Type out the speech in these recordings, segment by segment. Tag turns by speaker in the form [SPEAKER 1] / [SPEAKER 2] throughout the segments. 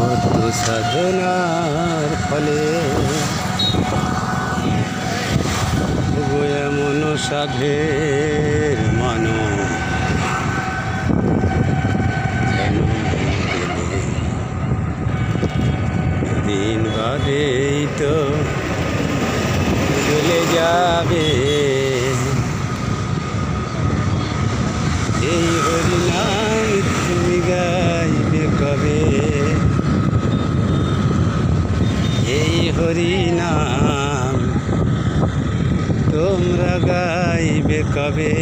[SPEAKER 1] কত সাধনার ফলে এমন সাধের মানব দিন বাদেই তো চলে যাবে এই হরিনাম তুমি গাইবে কবে এই হরিনাম তোমরা গাইবে কবে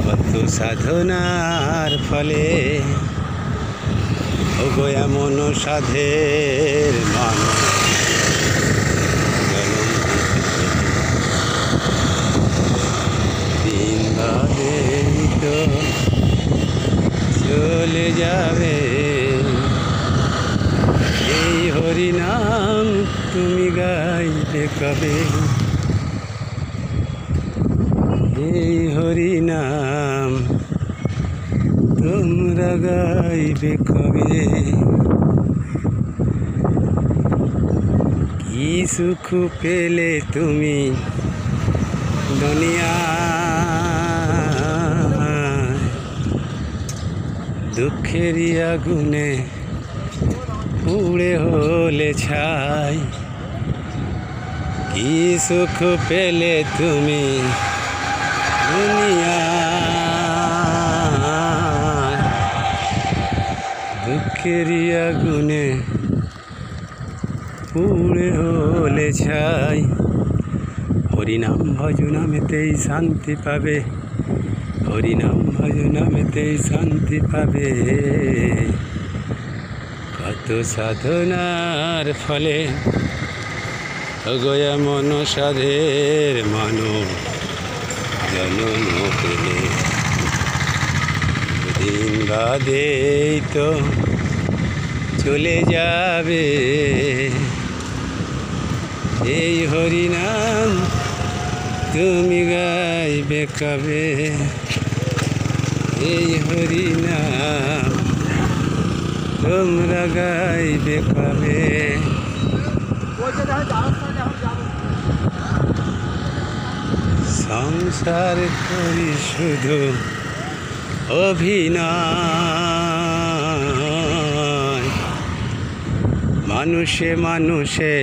[SPEAKER 1] কত সাধনার ফলে ওগো এমন সাধের মানুষ দিন বাদেই তো চলে যাবে এই হরিনাম তুমি গাইবে কবে এই হরিনাম তোমরা গাইবে কবে কি সুখ পেলে তুমি দুনিয়া দুঃখেরই আগুনে পুড়ে হলে ছাই কি সুখ পেলে তুমি দুনিয়া দুঃখেরই আগুনে পুড়ে হলে ছাই হরিনাম ভজনামেতেই শান্তি পাবে হরিনাম ভজনামেতেই শান্তি পাবে কত সাধনার ফলে গয়া মন সাধের মানব জনম পেলে দিন বাদেই তো চলে যাবে এই হরিনাম তুমি গাইবে কবে এই হরিনাম তোমরা গাইবে কবে সংসার করি শুধু অভিনয় মানুষে মানুষে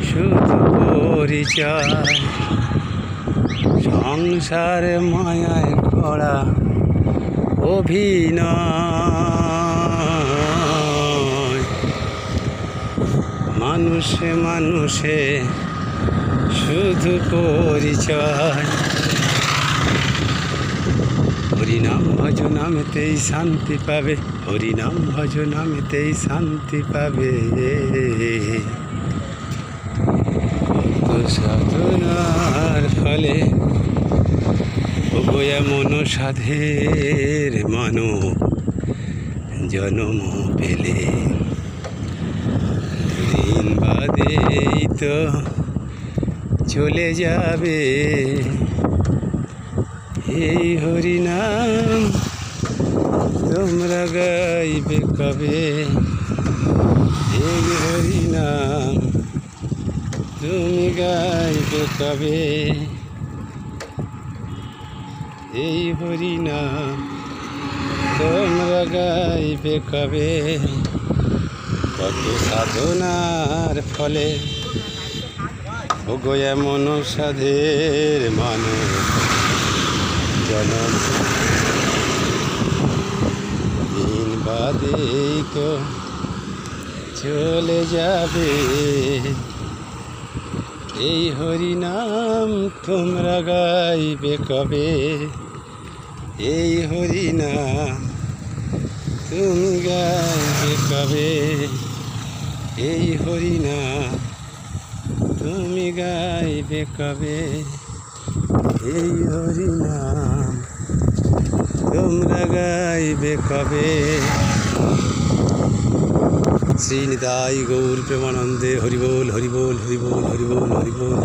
[SPEAKER 1] শুধু পরিচয় সংসার মায়ায় করা অভিনয় মানুষে মানুষে শুধু পরিচয় হরিনাম ভজনামেতেই শান্তি পাবে হরিনাম ভজনামেতেই শান্তি পাবে সাধনার ফলে এমন সাধের মানব জনম পেলে দিন বাদেই তো চলে যাবে এই হরিনাম তোমরা গাইবে কবে এই হরিনাম তুমি গাইবে কবে এই হরিনাম তোমরা গাইবে কবে কত সাধনার ফলে ওগো এমন সাধের মানব জনম দিন বাদেই তো চলে যাবে এই হরিনাম তোমরা গাইবে কবে এই হরিনাম তুমি গাইবে কবে এই হরিনাম তুমি গাইবে কবে এই হরিনাম তোমরা গাইবে কবে শ্রী নিতাই গৌর প্রেমানন্দে হরিবোল হরিবোল হরিবোল হরিবোল হরিবোল।